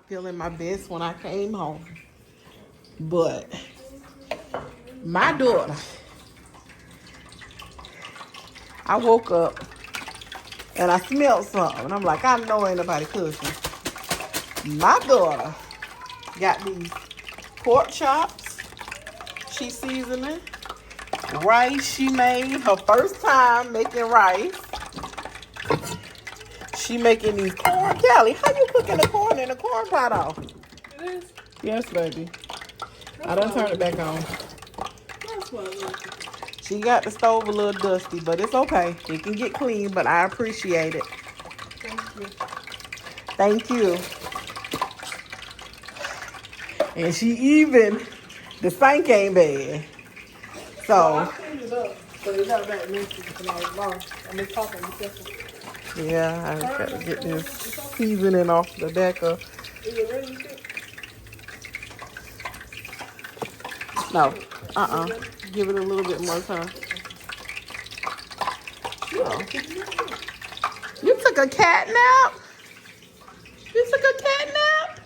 feeling my best when I came home. But my daughter, I woke up and I smelled something. And I'm like, I know ain't nobody cooking. My daughter got these pork chops she seasoning. Rice she made. Her first time making rice. She making these corn. Callie, how you cooking the corn in the corn pot off? It is? Yes, baby. I done turned it back on. That's what She got the stove a little dusty, but it's okay. It can get clean, but I appreciate it. Thank you. And she even, the sink ain't bad. So. I cleaned it up, but it got back messy and I was lost. I missed talking to myself. Yeah, I just got to get this seasoning off the back of. Is it ready? No. Give it a little bit more time. Oh. You took a cat nap? You took a cat nap?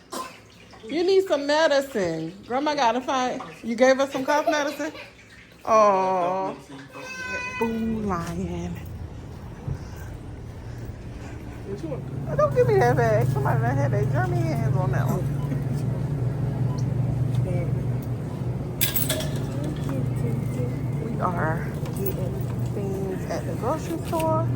You need some medicine. Grandma gotta find. You gave her some cough medicine? Oh, boo lion. Don't give me that bag. Somebody that had their germy hands on that one. We are getting things at the grocery store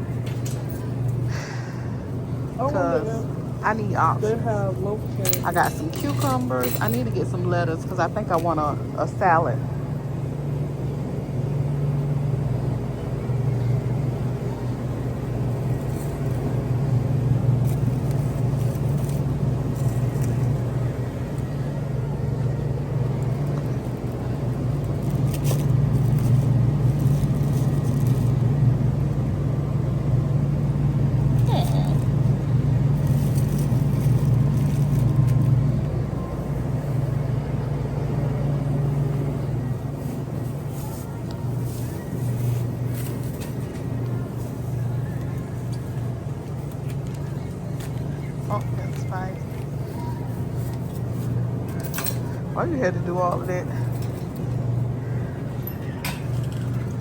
because I need options. I got some cucumbers. I need to get some lettuce because I think I want a salad. Oh, that's fine. Why you had to do all of that?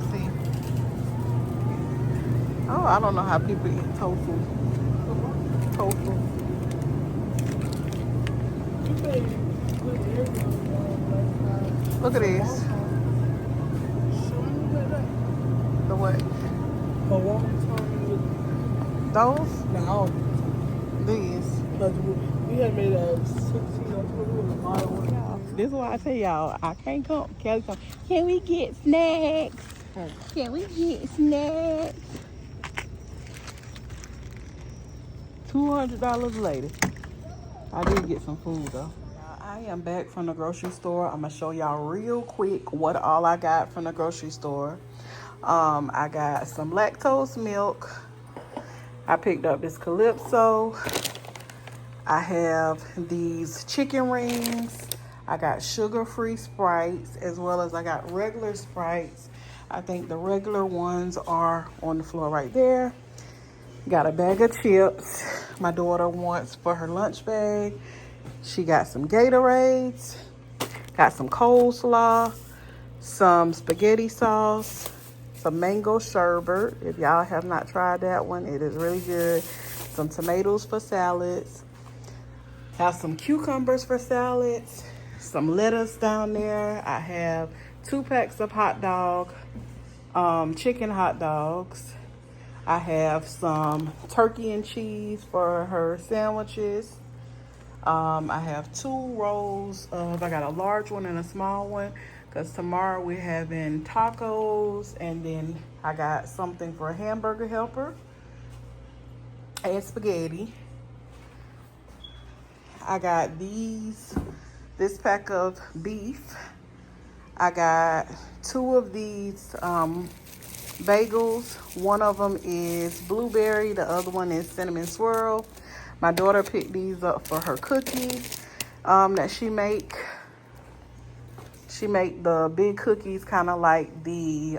See? Oh, I don't know how people eat tofu. Tofu. Look at these. The what? Those? No. These. We had made a 16 or 20 model. This is why I tell y'all, I can't come. Kelly come. Can we get snacks? Can we get snacks? $200 later. I did get some food though. I am back from the grocery store. I'm gonna show y'all real quick what all I got from the grocery store. I got some lactose milk. I picked up this Calypso. I have these chicken rings. I got sugar-free Sprites as well as I got regular Sprites. I think the regular ones are on the floor right there. Got a bag of chips my daughter wants for her lunch bag. She got some Gatorades. Got some coleslaw. Some spaghetti sauce. Some mango sherbet. If y'all have not tried that one, it is really good. Some tomatoes for salads. Have some cucumbers for salads. Some lettuce down there. I have 2 packs of hot dog, chicken hot dogs. I have some turkey and cheese for her sandwiches. I have 2 rolls of, I got a large one and a small one because tomorrow we're having tacos, and then I got something for a hamburger helper and spaghetti. I got this pack of beef. I got 2 of these bagels. One of them is blueberry, the other one is cinnamon swirl. My daughter picked these up for her cookies that she make. She make the big cookies kind of like the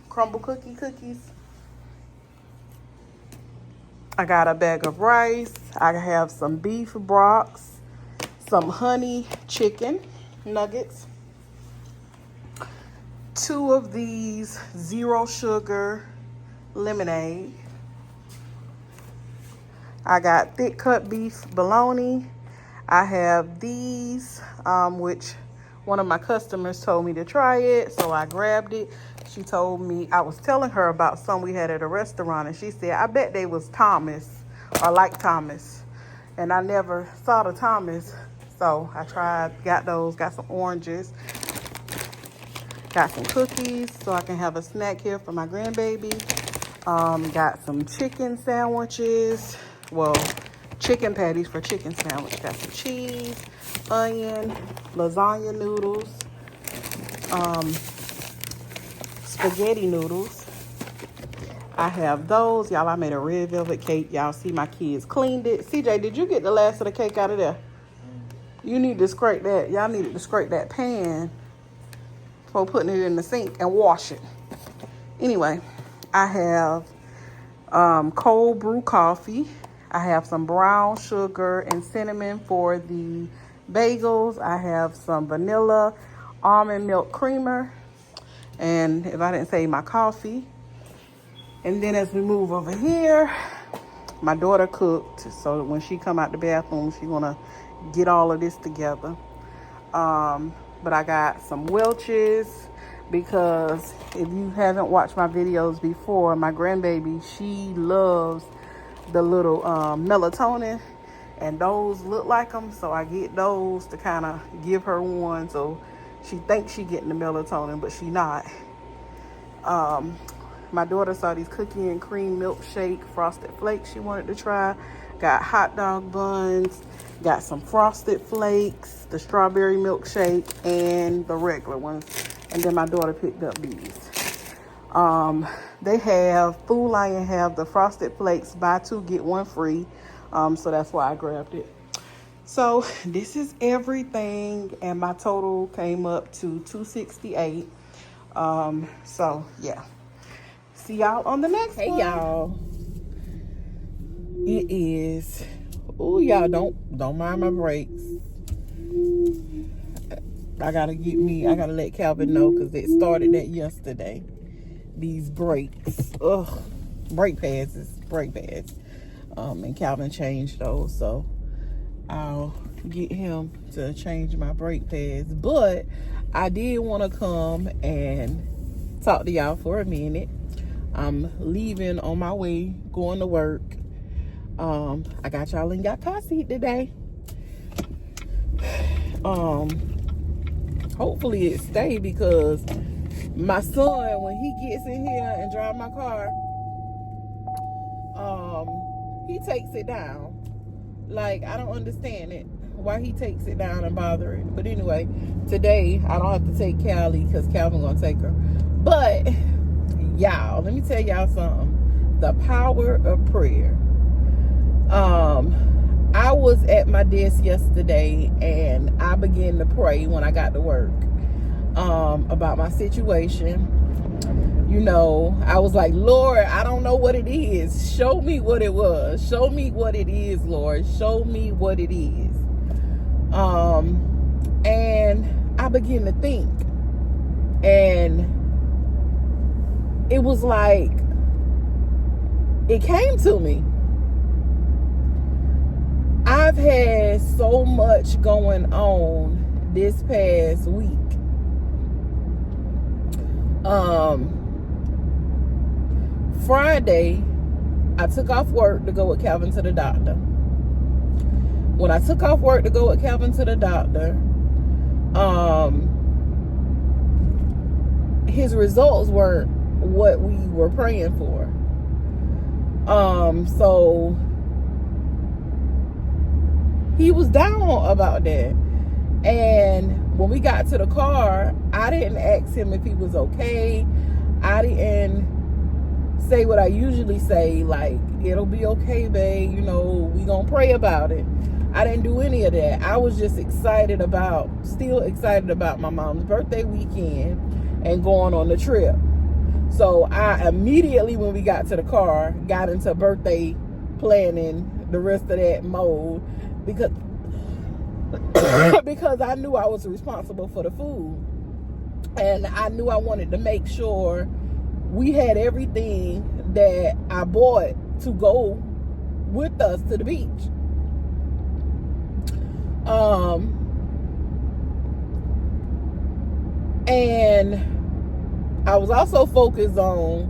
crumble cookies. I got a bag of rice. I have some beef brocks. some honey chicken nuggets, 2 of these 0 sugar lemonade. I got thick cut beef bologna. I have these, which one of my customers told me to try it, so I grabbed it. She told me, I was telling her about some we had at a restaurant, and she said, I bet they was Thomas, or like Thomas. And I never thought of Thomas, so I tried, got those, got some oranges, got some cookies, so I can have a snack here for my grandbaby. Got some chicken sandwiches, well, chicken patties for chicken sandwich. Got some cheese, onion, lasagna noodles, spaghetti noodles. I have those. Y'all, I made a red velvet cake. Y'all see my kids cleaned it. CJ, did you get the last of the cake out of there? You need to scrape that. Y'all needed to scrape that pan before putting it in the sink and wash it. Anyway, I have cold brew coffee. I have some brown sugar and cinnamon for the bagels. I have some vanilla almond milk creamer. And if I didn't say, my coffee. And then as we move over here, my daughter cooked. So when she come out the bathroom, she's gonna get all of this together. But I got some Welch's, because if you haven't watched my videos before, my grandbaby, she loves the little melatonin, and those look like them, so I get those to kind of give her one, so she thinks she getting the melatonin, but she not. My daughter saw these cookie and cream milkshake frosted flakes she wanted to try. Got hot dog buns, got some frosted flakes, the strawberry milkshake, and the regular ones. And then my daughter picked up these. They have, Food Lion have the frosted flakes, buy 2, get 1 free. So that's why I grabbed it. So this is everything, and my total came up to $268. So yeah. See y'all on the next one. Hey y'all. It is, oh y'all, don't mind my brakes. I gotta let Calvin know, because it started that yesterday. These brakes, brake pads. And Calvin changed those, so I'll get him to change my brake pads. But I did want to come and talk to y'all for a minute. I'm leaving on my way, going to work. I got y'all in your car seat today. Hopefully it stay, because my son, when he gets in here and drive my car, he takes it down. Like, I don't understand it, why he takes it down and bother it. But anyway, today I don't have to take Callie, because Calvin gonna take her. But y'all, let me tell y'all something. The power of prayer. I was at my desk yesterday, and I began to pray when I got to work about my situation. You know, I was like, Lord, I don't know what it is. Show me what it was. Show me what it is, Lord. Show me what it is. And I began to think, and it was like, it came to me. I've had so much going on this past week. Friday, I took off work to go with Calvin to the doctor. When I took off work to go with Calvin to the doctor, his results weren't what we were praying for. So he was down about that. And when we got to the car, I didn't ask him if he was okay. I didn't say what I usually say, like, it'll be okay, babe, you know, we gonna pray about it. I didn't do any of that. I was just still excited about my mom's birthday weekend and going on the trip. So I immediately, when we got to the car, got into birthday planning, the rest of that mode, because because I knew I was responsible for the food. And I knew I wanted to make sure we had everything that I bought to go with us to the beach. And I was also focused on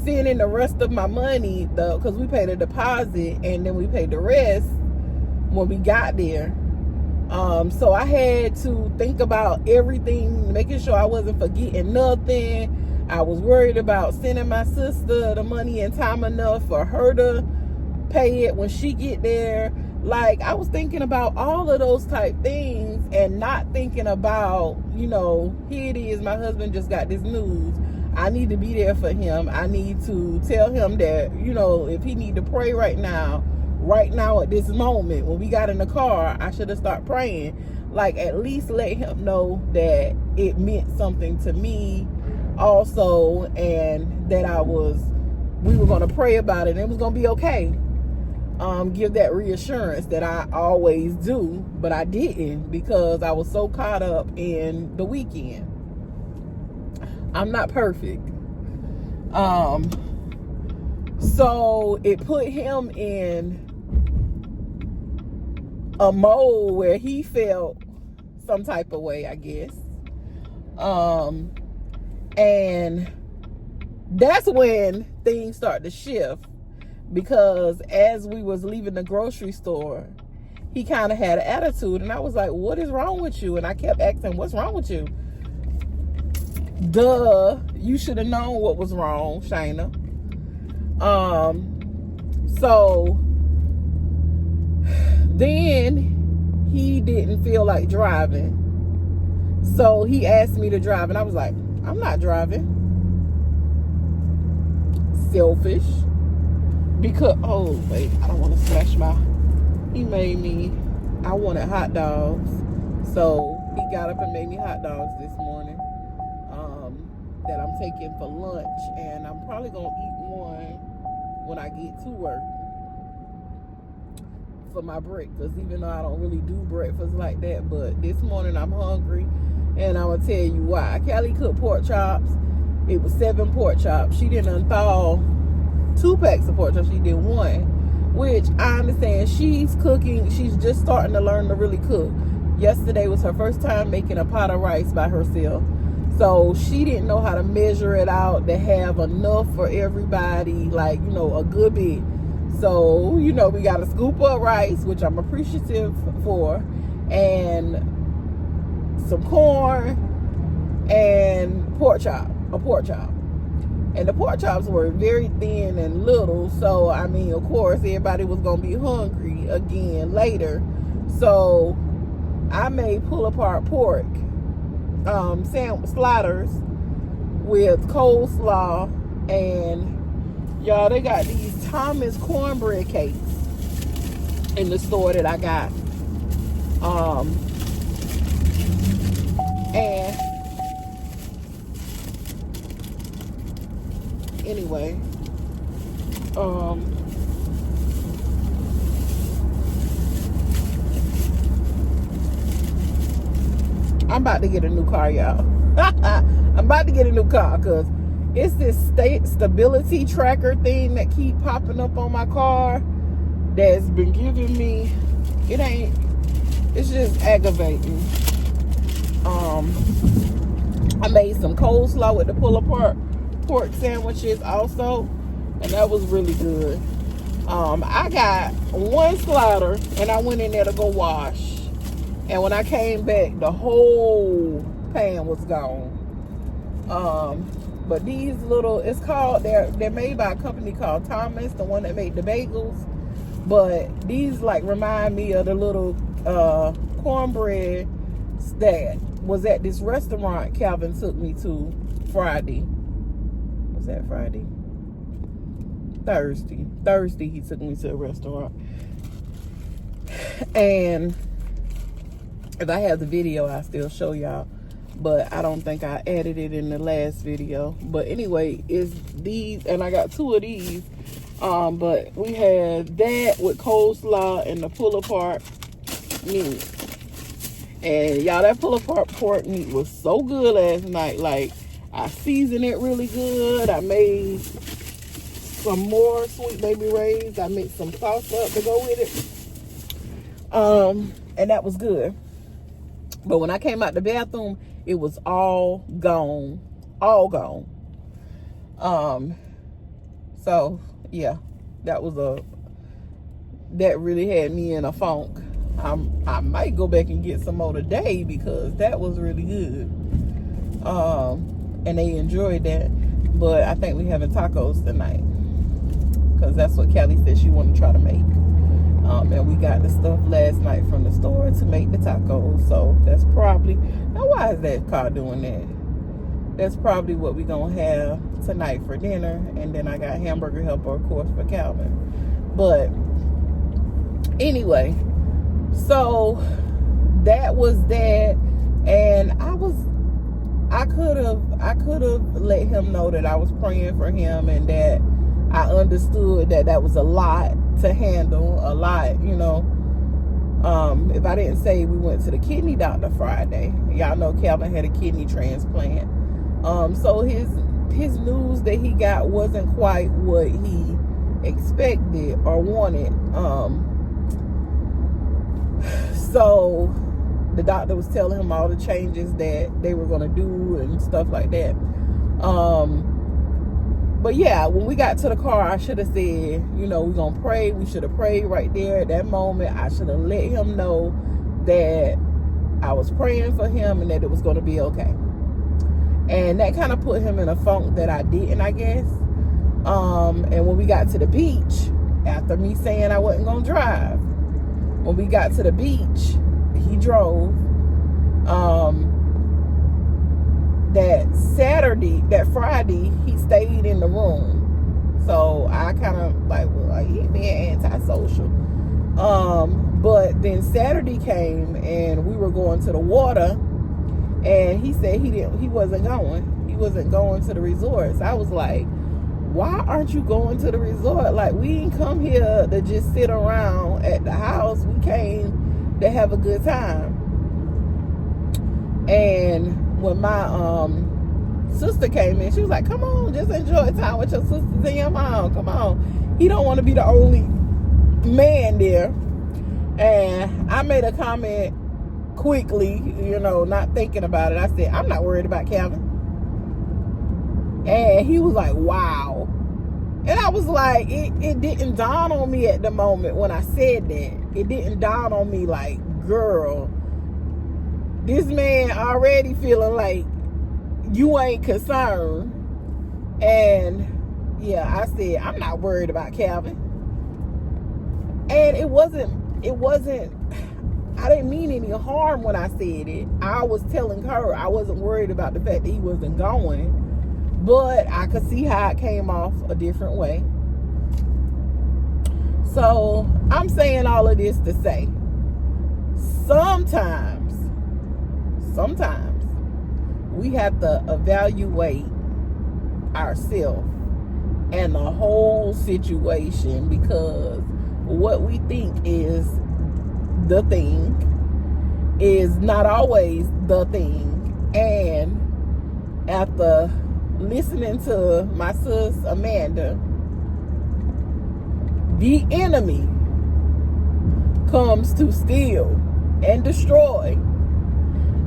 sending the rest of my money, because we paid a deposit and then we paid the rest when we got there. So I had to think about everything, making sure I wasn't forgetting nothing. I was worried about sending my sister the money in time enough for her to pay it when she get there. Like, I was thinking about all of those type things and not thinking about, you know, here it is, my husband just got this news. I need to be there for him. I need to tell him that, you know, if he need to pray right now at this moment, when we got in the car, I should have started praying. Like, at least let him know that it meant something to me also, and that we were going to pray about it and it was going to be okay. Give that reassurance that I always do, but I didn't because I was so caught up in the weekend. I'm not perfect. So it put him in a mode where he felt some type of way, I guess. And that's when things start to shift, because as we was leaving the grocery store, he kind of had an attitude, and I was like, what is wrong with you? And I kept asking, what's wrong with you? Duh, you should have known what was wrong, Shayna. So then he didn't feel like driving, so he asked me to drive, and I was like, I'm not driving. Selfish. Because, oh wait, I don't want to smash I wanted hot dogs, so he got up and made me hot dogs this morning, that I'm taking for lunch, and I'm probably gonna eat one when I get to work for my breakfast, even though I don't really do breakfast like that. But this morning I'm hungry, and I'm gonna tell you why. Callie cooked pork chops. It was 7 pork chops. She didn't unthaw 2 packs of pork chops. She did 1, which I understand. She's cooking. She's just starting to learn to really cook. Yesterday was her first time making a pot of rice by herself, so she didn't know how to measure it out to have enough for everybody, like, you know, a good bit. So, you know, we got a scoop of rice, which I'm appreciative for, and some corn and a pork chop. And the pork chops were very thin and little, so I mean, of course, everybody was gonna be hungry again later. So I made pull apart pork sandwich sliders with coleslaw, and y'all, they got these Thomas cornbread cakes in the store that I got. And anyway, I'm about to get a new car, y'all. I'm about to get a new car because it's this stability tracker thing that keep popping up on my car that's been giving me, it's just aggravating. I made some coleslaw with the pull apart pork sandwiches also, and that was really good. I got 1 slider and I went in there to go wash, and when I came back, the whole pan was gone. But these little, they're made by a company called Thomas, the one that made the bagels. But these like remind me of the little cornbread that was at this restaurant Calvin took me to Friday. Was that Friday? Thursday he took me to a restaurant. And if I have the video, I'll still show y'all, but I don't think I added it in the last video. But anyway, it's these, and I got 2 of these. But we had that with coleslaw and the pull apart meat. And y'all, that pull apart pork meat was so good last night. Like, I seasoned it really good. I made some more Sweet Baby Ray's. I mixed some sauce up to go with it. And that was good. But when I came out the bathroom, it was all gone. All gone. So yeah, that really had me in a funk. I might go back and get some more today because that was really good. And they enjoyed that. But I think we having tacos tonight because that's what Callie said she wanted to try to make. And we got the stuff last night from the store to make the tacos. So that's probably, now why is that car doing that? That's probably what we gonna have tonight for dinner. And then I got hamburger helper, of course, for Calvin. But anyway, so that was that. And I could have let him know that I was praying for him and that I understood that was a lot to handle, a lot, you know. If I didn't say we went to the kidney doctor Friday, y'all know Calvin had a kidney transplant. So his news that he got wasn't quite what he expected or wanted. So the doctor was telling him all the changes that they were going to do and stuff like that. But yeah, when we got to the car, I should have said, you know, we're going to pray. We should have prayed right there at that moment. I should have let him know that I was praying for him and that it was going to be okay. And that kind of put him in a funk that I didn't, I guess. And when we got to the beach, after me saying I wasn't going to drive, when we got to the beach, he drove. That Friday, he stayed in the room. So I kind of like, well, he being antisocial. But then Saturday came and we were going to the water, and he said he wasn't going. He wasn't going to the resort. So I was like, why aren't you going to the resort? Like, we didn't come here to just sit around at the house. We came to have a good time. And when my sister came in, she was like, come on, just enjoy time with your sisters and your mom. Come on. He don't want to be the only man there. And I made a comment quickly, you know, not thinking about it. I said, I'm not worried about Calvin. And he was like, wow. And I was like, it didn't dawn on me at the moment when I said that. It didn't dawn on me like, girl, this man already feeling like you ain't concerned. And yeah, I said, I'm not worried about Calvin. And it wasn't, I didn't mean any harm when I said it. I was telling her I wasn't worried about the fact that he wasn't going, but I could see how it came off a different way. So I'm saying all of this to say, sometimes we have to evaluate ourselves and the whole situation, because what we think is the thing is not always the thing. And after listening to my sis Amanda, the enemy comes to steal and destroy.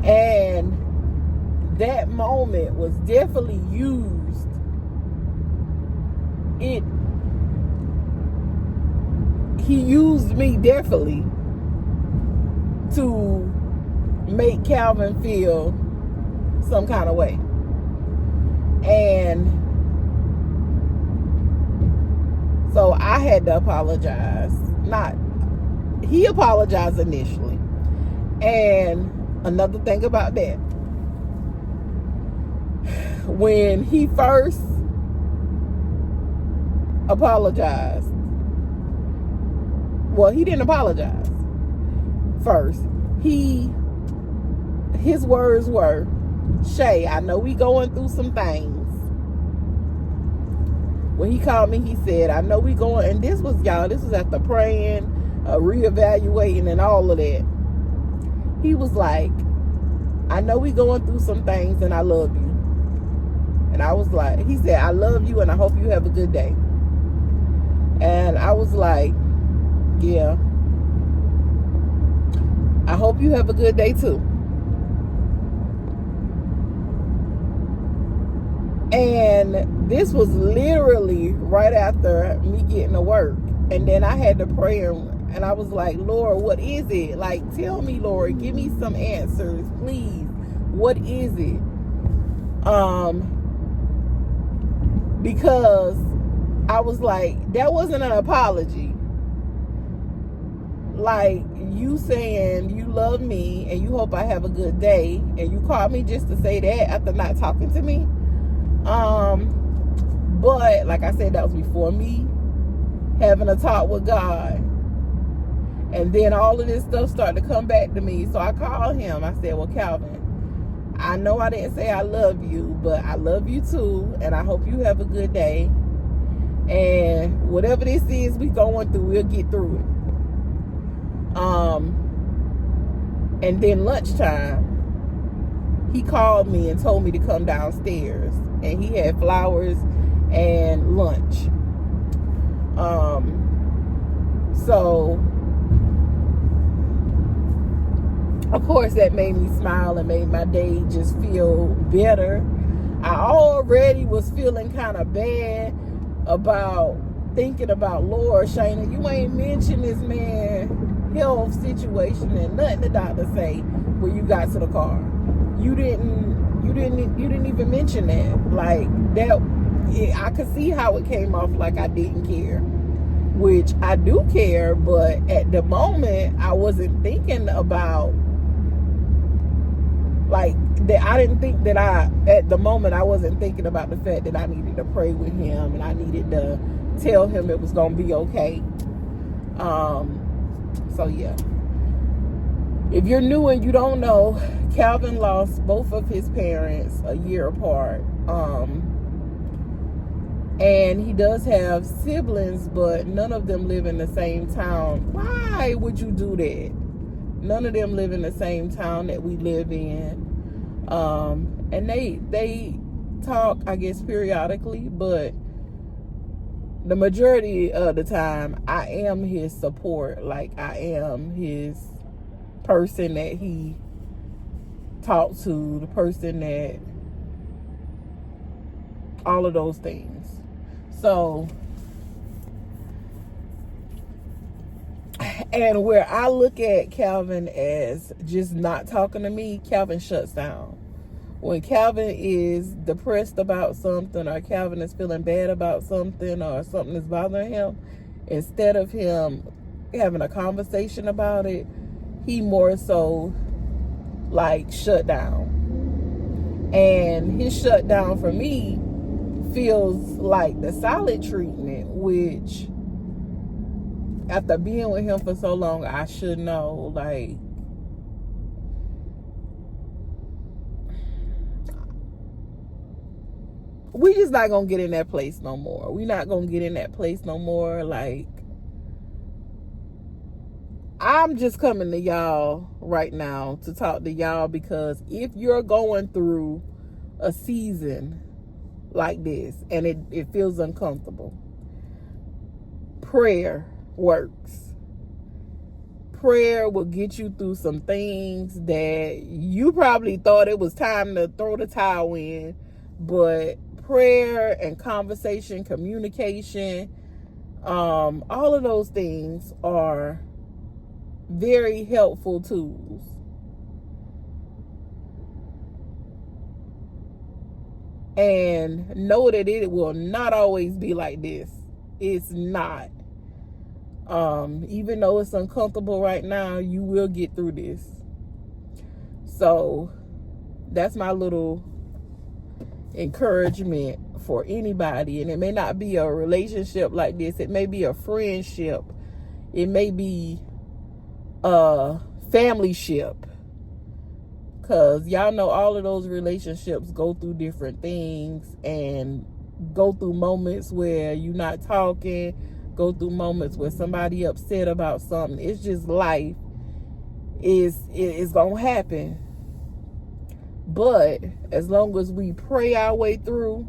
And that moment was definitely used. He used me definitely to make Calvin feel some kind of way. And so I had to apologize. He apologized initially. And another thing about that, when he first apologized, well, he didn't apologize first. His words were, Shay, I know we going through some things. When he called me, he said, I know we going, and this was after praying, reevaluating and all of that. he was like, I know we going through some things and I love you. And I was like, he said, I love you and I hope you have a good day. And I was like, yeah, I hope you have a good day too. And this was literally right after me getting to work. And then I had to pray, and I was like, Lord, what is it? Like, tell me, Lord, give me some answers, please. What is it? Because I was like, that wasn't an apology. Like, you saying you love me and you hope I have a good day, and you called me just to say that after not talking to me. But like I said, that was before me having a talk with God. And then all of this stuff started to come back to me. So I called him. I said, well, Calvin, I know I didn't say I love you, but I love you too. And I hope you have a good day. And whatever this is we going through, we'll get through it. And then lunchtime, he called me and told me to come downstairs. And he had flowers and lunch. So of course that made me smile and made my day just feel better. I already was feeling kind of bad about thinking about, Lord, Shayna, you ain't mentioned this man health situation and nothing the doctor say when you got to the car. You didn't even mention that. Like that, I could see how it came off like I didn't care, which I do care, but at the moment I wasn't thinking about, like, that. I didn't think that at the moment I wasn't thinking about the fact that I needed to pray with him and I needed to tell him it was gonna be okay. So yeah, if you're new and you don't know, Calvin lost both of his parents a year apart. And he does have siblings, but none of them live in the same town. Why would you do that? None of them live in the same town that we live in. And they talk, I guess, periodically, but the majority of the time, I am his support. Like, I am his person that he talked to, the person that, all of those things. So, and where I look at Calvin as just not talking to me, Calvin shuts down. When Calvin is depressed about something, or Calvin is feeling bad about something, or something is bothering him, instead of him having a conversation about it, he more so like shut down. And his shutdown for me feels like the silent treatment, which after being with him for so long, I should know. Like, we just not gonna get in that place no more. We not gonna get in that place no more. Like, I'm just coming to y'all right now to talk to y'all, because if you're going through a season like this and it feels uncomfortable, prayer works. Prayer will get you through some things that you probably thought it was time to throw the towel in, but prayer and conversation, communication, all of those things are very helpful tools. And know that it will not always be like this. It's not. Even though it's uncomfortable right now, you will get through this. So that's my little encouragement for anybody. And it may not be a relationship like this. It may be a friendship. It may be a family ship. Because y'all know all of those relationships go through different things and go through moments where you're not talking, go through moments where somebody upset about something. It's just life. is gonna happen. But as long as we pray our way through,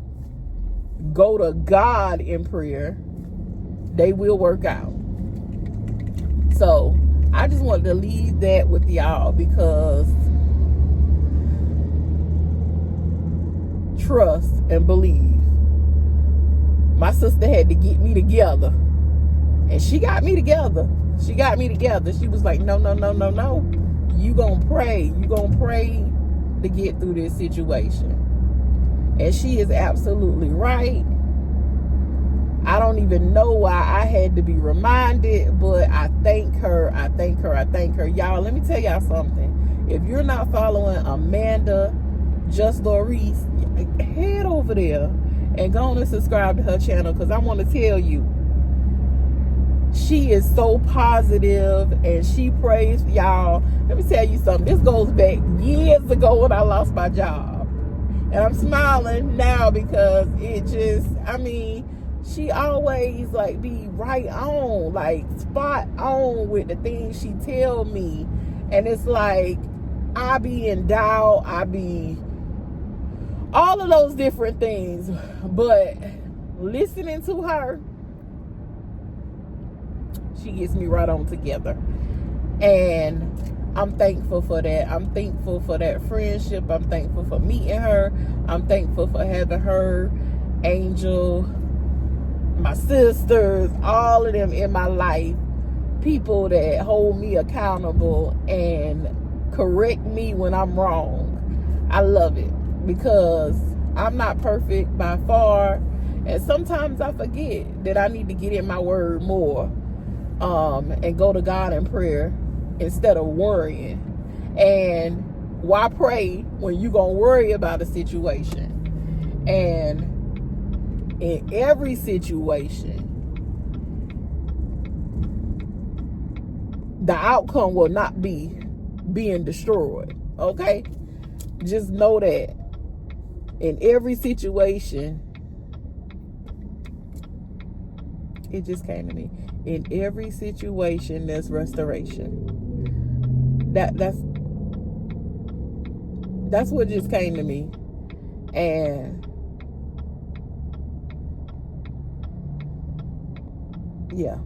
go to God in prayer, they will work out. So I just wanted to leave that with y'all, because trust and believe. My sister had to get me together, and she got me together. She was like, no. You gonna pray to get through this situation. And she is absolutely right. I don't even know why I had to be reminded, but I thank her. Y'all, let me tell y'all something. If you're not following Amanda Just Doris, head over there and go on and subscribe to her channel, because I want to tell you, she is so positive and she prays. Y'all, let me tell you something. This goes back years ago when I lost my job. And I'm smiling now because she always like be right on, like spot on with the things she tell me. And it's like, I be in doubt, I be all of those different things. But listening to her, she gets me right on together. And I'm thankful for that. I'm thankful for that friendship. I'm thankful for meeting her. I'm thankful for having her, Angel, my sisters, all of them in my life. People that hold me accountable and correct me when I'm wrong. I love it, because I'm not perfect by far. And sometimes I forget that I need to get in my word more. And go to God in prayer instead of worrying. And why pray when you gonna worry about a situation? And in every situation, the outcome will not be being destroyed. Okay? Just know that in every situation, it just came to me. In every situation, there's restoration. That's what just came to me. And yeah.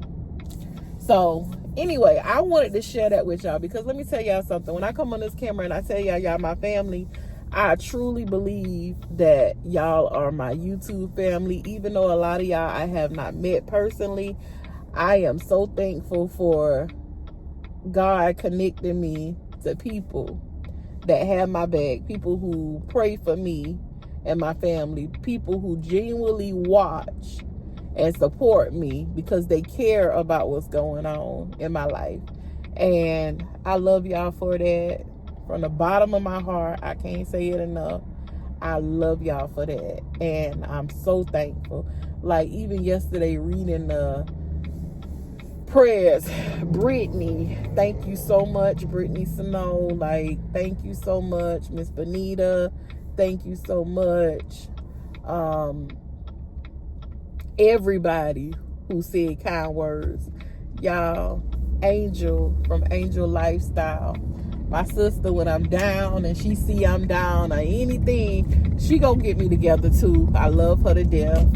So anyway, I wanted to share that with y'all, because let me tell y'all something. When I come on this camera and I tell y'all my family, I truly believe that y'all are my YouTube family. Even though a lot of y'all I have not met personally, I am so thankful for God connecting me to people that have my back, people who pray for me and my family, people who genuinely watch and support me because they care about what's going on in my life. And I love y'all for that. From the bottom of my heart, I can't say it enough. I love y'all for that. And I'm so thankful. Like, even yesterday, reading the prayers, Brittany, thank you so much. Brittany Snow, like, thank you so much. Miss Benita, thank you so much. Everybody who said kind words. Y'all, Angel from Angel Lifestyle, my sister, when I'm down and she see I'm down or anything, she gonna get me together too. I love her to death.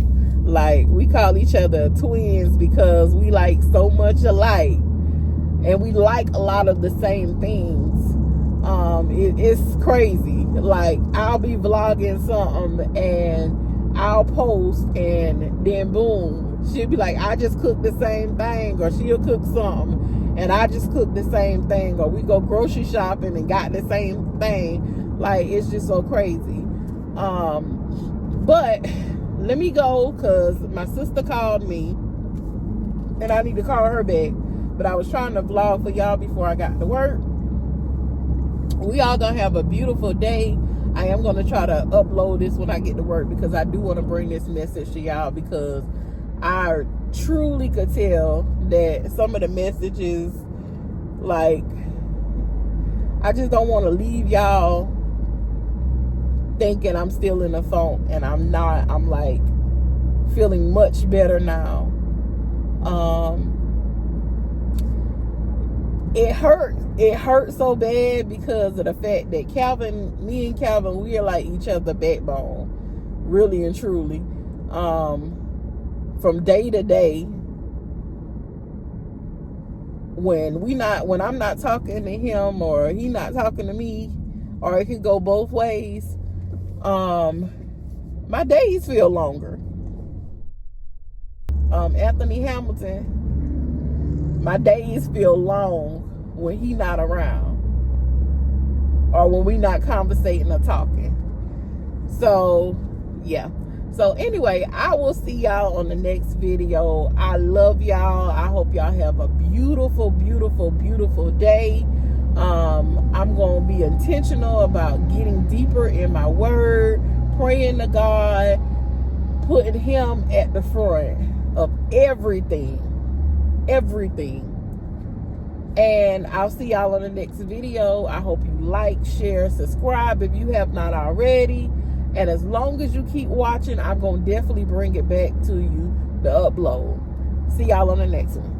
Like, we call each other twins because we like so much alike, and we like a lot of the same things. It's crazy. Like, I'll be vlogging something and I'll post, and then boom, she'll be like, I just cooked the same thing, or she'll cook something and I just cooked the same thing, or we go grocery shopping and got the same thing. Like, it's just so crazy. But let me go, because my sister called me and I need to call her back. But I was trying to vlog for y'all before I got to work. We all gonna have a beautiful day. I am gonna try to upload this when I get to work, because I do want to bring this message to y'all, because I truly could tell that some of the messages, like, I just don't want to leave y'all thinking I'm still in the funk, and I'm not. I'm like feeling much better now. it hurts so bad because of the fact that me and Calvin, we are like each other's backbone, really and truly. From day to day, when I'm not talking to him or he not talking to me, or it could go both ways, my days feel longer. Anthony Hamilton, my days feel long when he not around, or when we not conversating or talking. So yeah. So anyway, I will see y'all on the next video. I love y'all. I hope y'all have a beautiful, beautiful, beautiful day. I'm going to be intentional about getting deeper in my word, praying to God, putting him at the front of everything. And I'll see y'all on the next video. I hope you like, share, subscribe if you have not already. And as long as you keep watching, I'm going to definitely bring it back to you, the upload. See y'all on the next one.